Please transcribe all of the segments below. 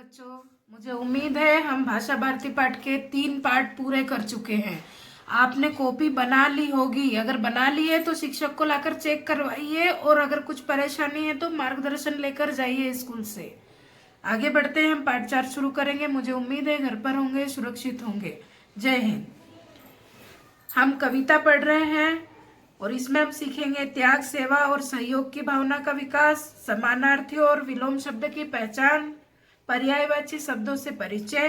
बच्चों, मुझे उम्मीद है हम भाषा भारती पाठ के 3 पाठ पूरे कर चुके हैं। आपने कॉपी बना ली होगी। अगर बना ली है तो शिक्षक को लाकर चेक करवाइए और अगर कुछ परेशानी है तो मार्गदर्शन लेकर जाइए स्कूल से। आगे बढ़ते हैं, हम पाठ 4 शुरू करेंगे। मुझे उम्मीद है घर पर होंगे, सुरक्षित होंगे। जय हिंद। हम कविता पढ़ रहे हैं और इसमें हम सीखेंगे त्याग, सेवा और सहयोग की भावना का विकास, समानार्थी और विलोम शब्द की पहचान, पर्यायवाची शब्दों से परिचय,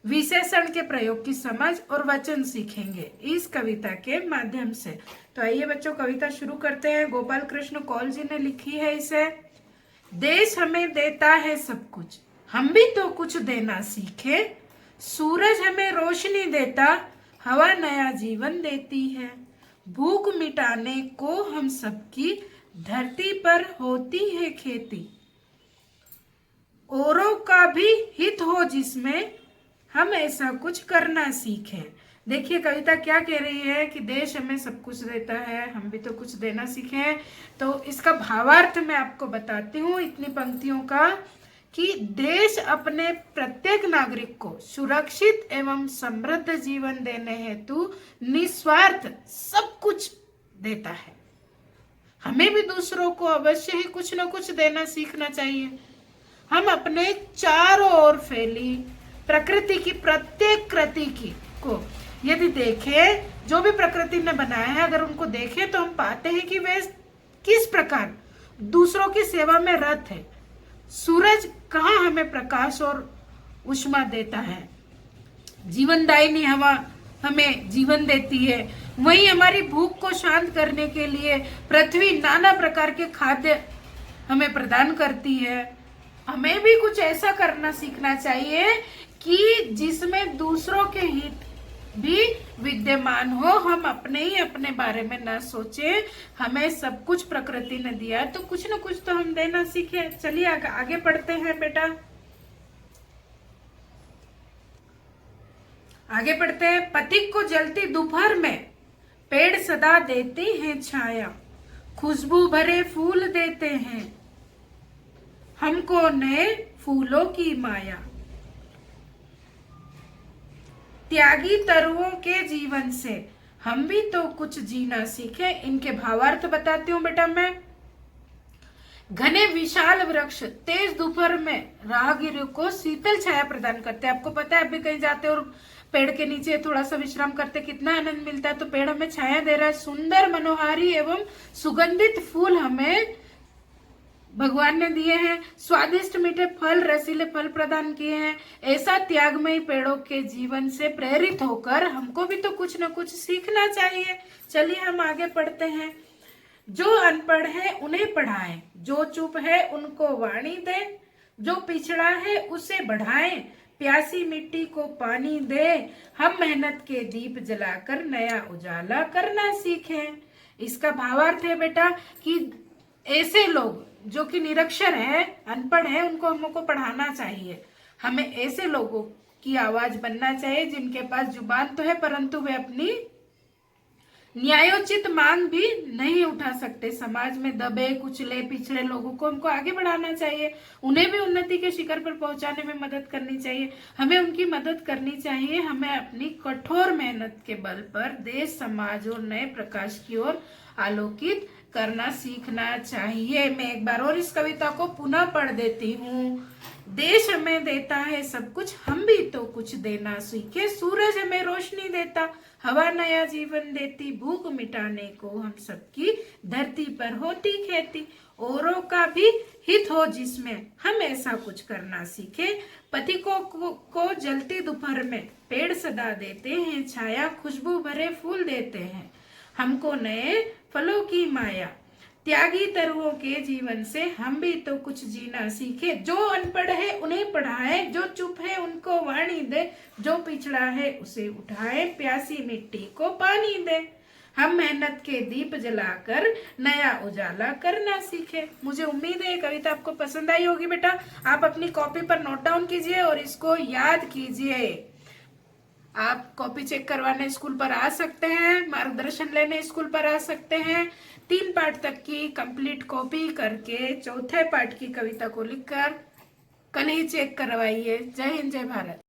विशेषण के प्रयोग की समझ और वचन सीखेंगे इस कविता के माध्यम से। तो आइए बच्चों, कविता शुरू करते हैं। गोपाल कृष्ण कौल जी ने लिखी है इसे। देश हमें देता है सब कुछ, हम भी तो कुछ देना सीखे। सूरज हमें रोशनी देता, हवा नया जीवन देती है। भूख मिटाने को हम सबकी, धरती पर होती है खेती। औरों का भी हित हो जिसमें, हम ऐसा कुछ करना सीखें। देखिए कविता क्या कह रही है कि देश हमें सब कुछ देता है, हम भी तो कुछ देना सीखें। तो इसका भावार्थ मैं आपको बताती हूँ इतनी पंक्तियों का कि देश अपने प्रत्येक नागरिक को सुरक्षित एवं समृद्ध जीवन देने हेतु निस्वार्थ सब कुछ देता है। हमें भी दूसरों को अवश्य ही कुछ न कुछ देना सीखना चाहिए। हम अपने चारों ओर फैली प्रकृति की प्रत्येक कृति की को यदि देखें, जो भी प्रकृति ने बनाया है अगर उनको देखें तो हम पाते हैं कि वे किस प्रकार दूसरों की सेवा में रत है। सूरज कहाँ हमें प्रकाश और उष्मा देता है, जीवनदायिनी हवा हमें जीवन देती है। वहीं हमारी भूख को शांत करने के लिए पृथ्वी नाना प्रकार के खाद्य हमें प्रदान करती है। हमें भी कुछ ऐसा करना सीखना चाहिए कि जिसमें दूसरों के हित भी विद्यमान हो। हम अपने ही अपने बारे में ना सोचें। हमें सब कुछ प्रकृति ने दिया है तो कुछ न कुछ तो हम देना सीखे। चलिए आगे पढ़ते हैं बेटा, आगे पढ़ते हैं। पथिक को जलती दोपहर में पेड़ सदा देते हैं छाया, खुशबू भरे फूल देते हैं हमको नए फूलों की माया। त्यागी तरुओं के जीवन से हम भी तो कुछ जीना सीखे। इनके भावार्थ बताती हूँ बेटा मैं। घने विशाल वृक्ष तेज दोपहर में राहगीरों को शीतल छाया प्रदान करते हैं। आपको पता है, अभी कहीं जाते और पेड़ के नीचे थोड़ा सा विश्राम करते कितना आनंद मिलता है। तो पेड़ हमें छाया दे रहा है। सुंदर मनोहारी एवं सुगंधित फूल हमें भगवान ने दिए हैं। स्वादिष्ट मीठे फल, रसीले फल प्रदान किए हैं। ऐसा त्यागमयी पेड़ों के जीवन से प्रेरित होकर हमको भी तो कुछ न कुछ सीखना चाहिए। चलिए हम आगे पढ़ते हैं। जो अनपढ़ है उन्हें पढ़ाएं, जो चुप है उनको वाणी दे, जो पिछड़ा है उसे बढ़ाएं, प्यासी मिट्टी को पानी दे। हम मेहनत के दीप जलाकर नया उजाला करना सीखें। इसका भावार्थ है बेटा कि ऐसे लोग जो कि निरक्षर है, अनपढ़ है, उनको हमको पढ़ाना चाहिए। हमें ऐसे लोगों की आवाज बनना चाहिए जिनके पास जुबान तो है परंतु वे अपनी न्यायोचित मांग भी नहीं उठा सकते। समाज में दबे कुचले पिछड़े लोगों को हमको आगे बढ़ाना चाहिए, उन्हें भी उन्नति के शिखर पर पहुंचाने में मदद करनी चाहिए। हमें उनकी मदद करनी चाहिए। हमें अपनी कठोर मेहनत के बल पर देश, समाज और नए प्रकाश की ओर आलोकित करना सीखना चाहिए। मैं एक बार और इस कविता को पुनः पढ़ देती हूँ। देश हमें देता है सब कुछ, हम भी तो कुछ देना सीखे। सूरज हमें रोशनी देता, हवा नया जीवन देती। भूख मिटाने को हम सबकी, धरती पर होती खेती। औरों का भी हित हो जिसमें, हम ऐसा कुछ करना सीखे। पथिकों को जलती दोपहर में पेड़ सदा देते हैं छाया, खुशबू भरे फूल देते हैं हमको नए फलों की माया। त्यागी तरुओं के जीवन से हम भी तो कुछ जीना सीखे। जो अनपढ़ है उन्हें पढ़ाए, जो चुप है उनको वाणी दे, जो पिछड़ा है उसे उठाए, प्यासी मिट्टी को पानी दे। हम मेहनत के दीप जलाकर नया उजाला करना सीखे। मुझे उम्मीद है ये कविता आपको पसंद आई होगी बेटा। आप अपनी कॉपी पर नोट डाउन कीजिए और इसको याद कीजिए। आप कॉपी चेक करवाने स्कूल पर आ सकते हैं, मार्गदर्शन लेने स्कूल पर आ सकते हैं। 3 पाठ तक की कंप्लीट कॉपी करके चौथे पाठ की कविता को लिखकर कल ही चेक करवाइए। जय हिंद, जय भारत।